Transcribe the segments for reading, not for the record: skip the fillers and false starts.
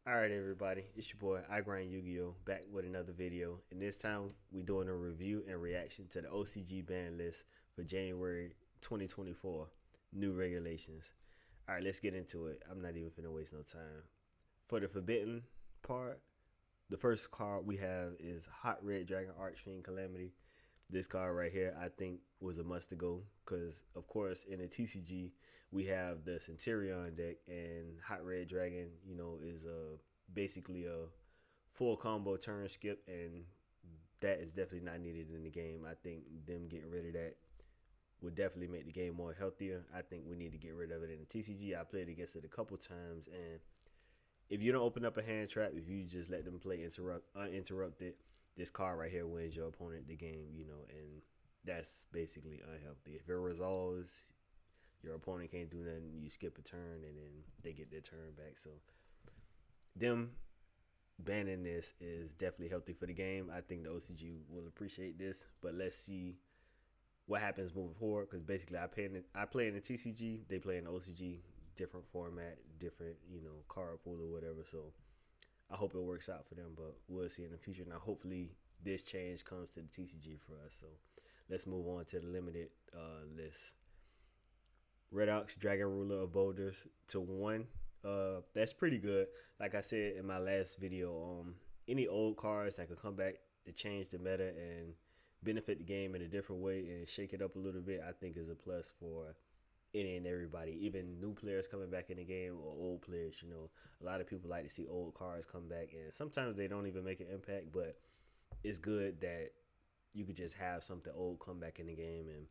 Alright everybody, it's your boy Yugioh back with another video, and this time we're doing a review and reaction to the OCG ban list for January 2024 new regulations. Alright, let's get into it. I'm not even finna waste no time. For the forbidden part, the first card we have is Hot Red Dragon Archfiend Calamity. This card right here I think was a must to go because of course in the TCG we have the Centurion deck, and Hot Red Dragon is basically a full combo turn skip, and that is definitely not needed in the game. I think them getting rid of that would definitely make the game more healthier. I think we need to get rid of it in the TCG. I played against it a couple times, and if you don't open up a hand trap, if you just let them play uninterrupted, this card right here wins your opponent the game, and that's basically unhealthy. If it resolves, your opponent can't do nothing. You skip a turn, and then they get their turn back. So them banning this is definitely healthy for the game. I think the OCG will appreciate this, but let's see what happens moving forward. Because basically, I play in the TCG, they play in the OCG, different format, different card pool or whatever. So I hope it works out for them, but we'll see in the future. Now, hopefully, this change comes to the TCG for us. So let's move on to the limited list. Red Ox Dragon Ruler of Boulders to 1. That's pretty good. Like I said in my last video, any old cards that could come back to change the meta and benefit the game in a different way and shake it up a little bit, I think is a plus for any and everybody. Even new players coming back in the game or old players. A lot of people like to see old cards come back, and sometimes they don't even make an impact. But it's good that you could just have something old come back in the game, and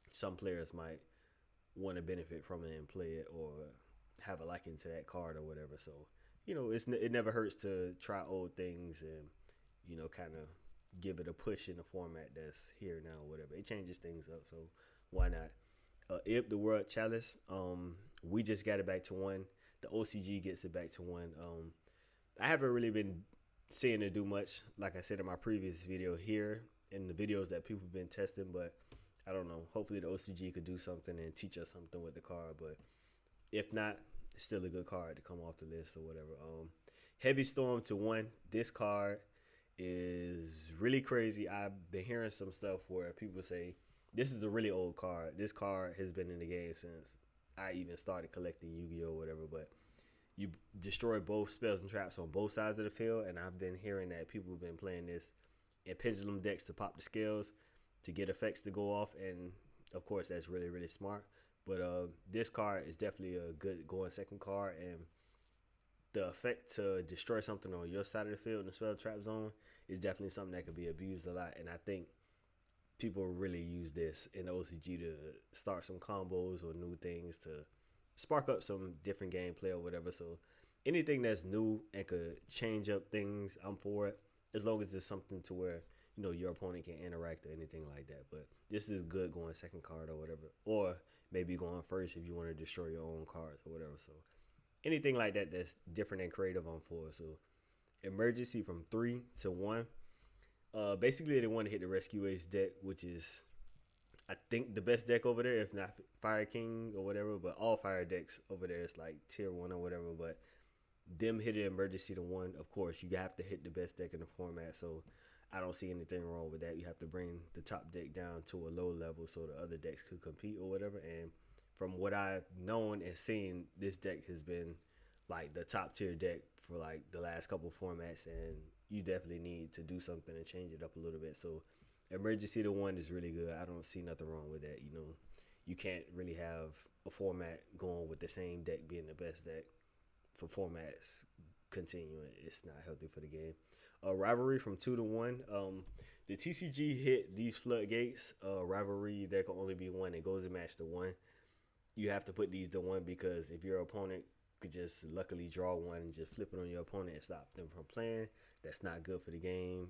some players might want to benefit from it and play it, or have a liking to that card or whatever. So it never hurts to try old things and kind of give it a push in the format that's here now or whatever. It changes things up, so why not? Ib the World Chalice, we just got it back to 1. The OCG gets it back to 1. I haven't really been seeing it do much, like I said in my previous video here, in the videos that people have been testing, but I don't know. Hopefully the OCG could do something and teach us something with the card, but if not, it's still a good card to come off the list or whatever. Heavy Storm to 1. This card is really crazy. I've been hearing some stuff where people say this is a really old card. This card has been in the game since I even started collecting Yu-Gi-Oh or whatever, but you destroy both spells and traps on both sides of the field, and I've been hearing that people have been playing this in pendulum decks to pop the scales to get effects to go off, and of course that's really really smart. But this card is definitely a good going second card, and the effect to destroy something on your side of the field in the spell trap zone is definitely something that could be abused a lot, and I think people really use this in the OCG to start some combos or new things to spark up some different gameplay or whatever. So anything that's new and could change up things, I'm for it, as long as it's something to where your opponent can interact or anything like that. But this is good going second card or whatever, or maybe going first if you want to destroy your own cards or whatever. So anything like that that's different and creative, I'm for. So emergency from 3 to 1. Basically they want to hit the Rescue Ace deck, which is I think the best deck over there, if not Fire King or whatever. But all fire decks over there is like tier 1 or whatever. But them hitting emergency to 1, of course you have to hit the best deck in the format. So I don't see anything wrong with that. You have to bring the top deck down to a low level so the other decks could compete or whatever. And from what I've known and seen, this deck has been like the top tier deck for like the last couple formats, and you definitely need to do something and change it up a little bit. So emergency to 1 is really good. I don't see nothing wrong with that. You can't really have a format going with the same deck being the best deck for formats continuing. It's not healthy for the game. Rivalry from 2 to 1. The TCG hit these floodgates. Rivalry, there can only be 1. It goes to match to 1. You have to put these to 1 because if your opponent could just luckily draw 1 and just flip it on your opponent and stop them from playing, that's not good for the game.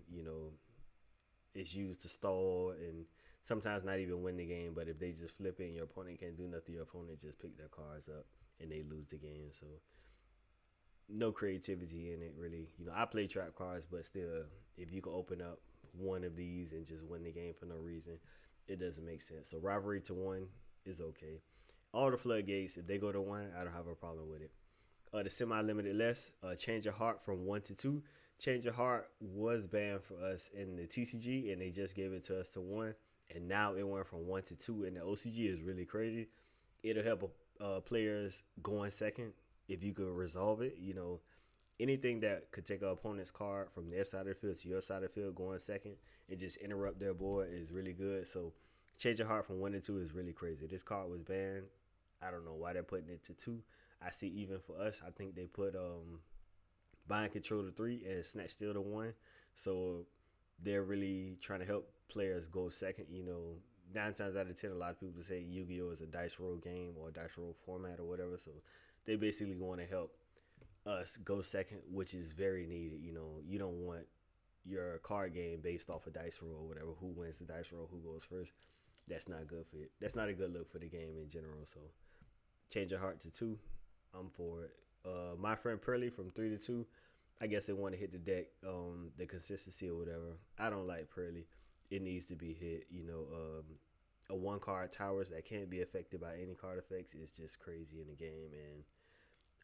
It's used to stall and sometimes not even win the game. But if they just flip it and your opponent can't do nothing, your opponent just pick their cards up and they lose the game. So no creativity in it really. I play trap cards, but still, if you can open up 1 of these and just win the game for no reason, it doesn't make sense. So rivalry to 1 is okay. All the floodgates, if they go to 1, I don't have a problem with it. The semi-limited list, Change Your Heart from 1 to 2. Change Your Heart was banned for us in the TCG, and they just gave it to us to 1. And now it went from 1 to 2, and the OCG is really crazy. It'll help players going second if you could resolve it. Anything that could take an opponent's card from their side of the field to your side of the field going second and just interrupt their board is really good. So Change Your Heart from 1 to 2 is really crazy. This card was banned. I don't know why they're putting it to 2. I see even for us, I think they put Bind Control to 3 and Snatch Steal to 1. So they're really trying to help players go second. 9 times out of 10, a lot of people say Yu-Gi-Oh! Is a dice roll game or a dice roll format or whatever. So they basically want to help us go second, which is very needed. You don't want your card game based off a dice roll or whatever. Who wins the dice roll, who goes first. That's not good for it. That's not a good look for the game in general. So Change Your Heart to 2. I'm for it. My friend Pearly from 3 to 2. I guess they want to hit the deck, the consistency or whatever. I don't like Pearly. It needs to be hit. A 1-card towers that can't be affected by any card effects is just crazy in the game, and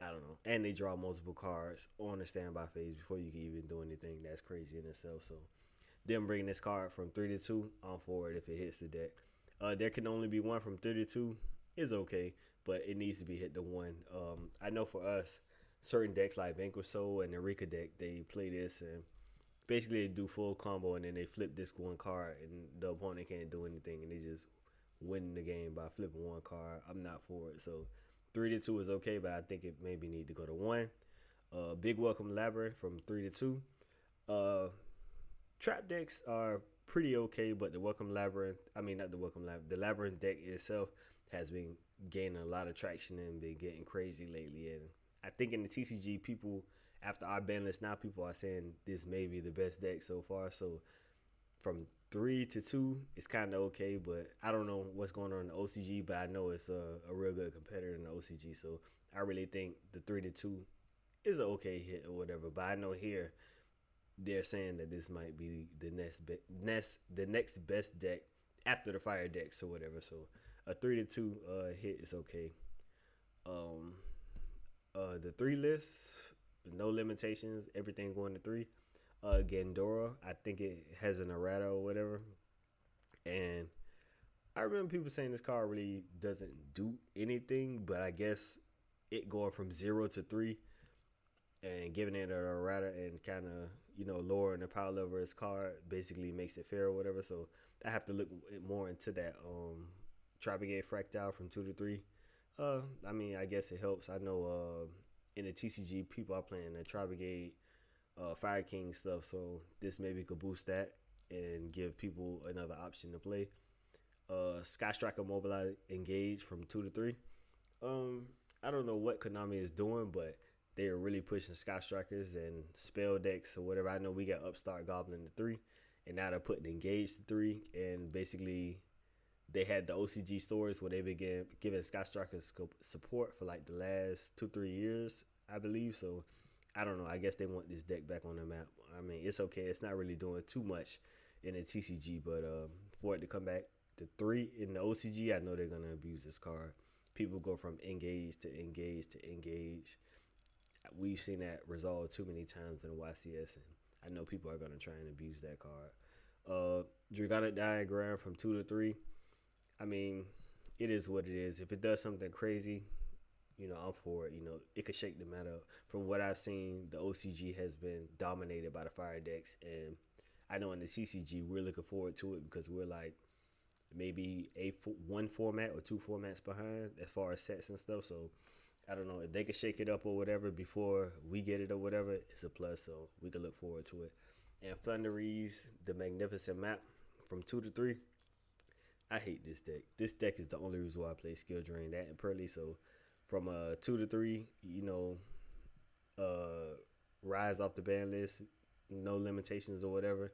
I don't know. And they draw multiple cards on the standby phase before you can even do anything. That's crazy in itself. So them bringing this card from 3 to 2, I'm for it if it hits the deck. There can only be one from 3 to 2. Is okay, but it needs to be hit to 1. I know for us, certain decks like Vanquish Soul and the Rika deck, they play this and basically they do full combo and then they flip this 1 card and the opponent can't do anything and they just win the game by flipping 1 card. I'm not for it. So 3 to 2 is okay, but I think it maybe need to go to 1. Big Welcome Labyrinth from 3 to 2. Trap decks are pretty okay, but the Welcome Labyrinth, not the Welcome Labyrinth, the Labyrinth deck itself has been gaining a lot of traction and been getting crazy lately. And I think in the TCG, people, after our ban list now, people are saying this may be the best deck so far. So from 3 to 2, it's kind of okay, but I don't know what's going on in the OCG, but I know it's a real good competitor in the OCG. So I really think the 3 to 2 is an okay hit or whatever. But I know here they're saying that this might be the next best deck after the fire decks or whatever. So a 3 to 2 hit is okay. The 3 list, no limitations, everything going to 3. Gandora, I think it has an errata or whatever. And I remember people saying this card really doesn't do anything, but I guess it going from 0 to 3 and giving it an errata and kind of, lowering the power level of his card basically makes it fair or whatever. So I have to look more into that. Tropicate Fractile from 2 to 3. I guess it helps. I know in the TCG, people are playing the Tropicate Fire King stuff, so this maybe could boost that and give people another option to play. Sky Striker Mobilize Engage from 2 to 3. I don't know what Konami is doing, but they are really pushing Sky Strikers and spell decks or whatever. I know we got Upstart Goblin to 3, and now they're putting Engage to 3, and basically they had the OCG stores where they've been giving Sky Strikers support for like the last 2-3 years, I believe. So I don't know. I guess they want this deck back on the map. It's okay. It's not really doing too much in the TCG, but for it to come back to 3 in the OCG, I know they're gonna abuse this card. People go from Engage to Engage to Engage. We've seen that resolve too many times in YCS, and I know people are gonna try and abuse that card. Dragonic Diagram from 2 to 3. It is what it is. If it does something crazy, I'm for it. It could shake the meta up. From what I've seen, the OCG has been dominated by the fire decks, and I know in the CCG we're looking forward to it because we're like maybe one format or 2 formats behind as far as sets and stuff. So I don't know if they could shake it up or whatever before we get it or whatever. It's a plus, so we can look forward to it. And Thunderies, the Magnificent Map from 2 to 3. I hate this deck. This deck is the only reason why I play Skill Drain, that and Pearly. So from 2 to 3, rise off the ban list, no limitations or whatever.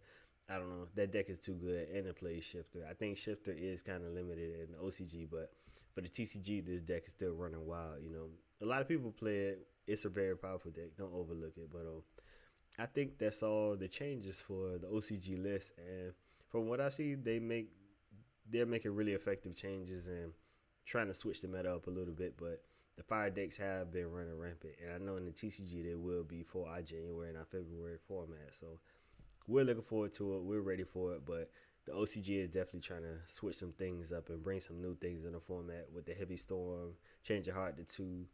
I don't know. That deck is too good, and it plays Shifter. I think Shifter is kind of limited in the OCG, but for the TCG, this deck is still running wild. A lot of people play it. It's a very powerful deck. Don't overlook it. But I think that's all the changes for the OCG list. And from what I see, they're making really effective changes and trying to switch the meta up a little bit. But the fire decks have been running rampant, and I know in the TCG there will be for our January and our February format. So we're looking forward to it. We're ready for it, but the OCG is definitely trying to switch some things up and bring some new things in the format with the heavy storm, change your heart to 2,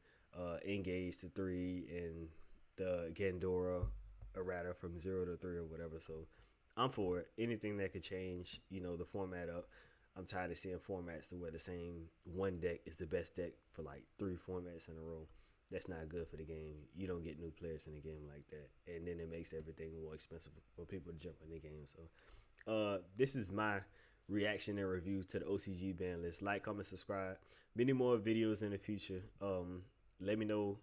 engage to 3, and the Gandora errata from 0 to 3 or whatever. So I'm for it. Anything that could change, the format up. I'm tired of seeing formats to where the same one deck is the best deck for like 3 formats in a row. That's not good for the game. You don't get new players in the game like that, and then it makes everything more expensive for people to jump in the game. So, this is my reaction and review to the OCG ban list. Like, comment, subscribe. Many more videos in the future. Let me know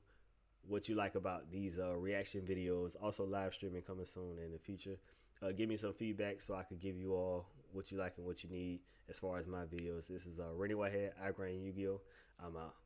what you like about these reaction videos. Also, live streaming coming soon in the future. Give me some feedback so I could give you all what you like and what you need as far as my videos. This is Rennie Whitehead, Ocg Banlist. I'm out.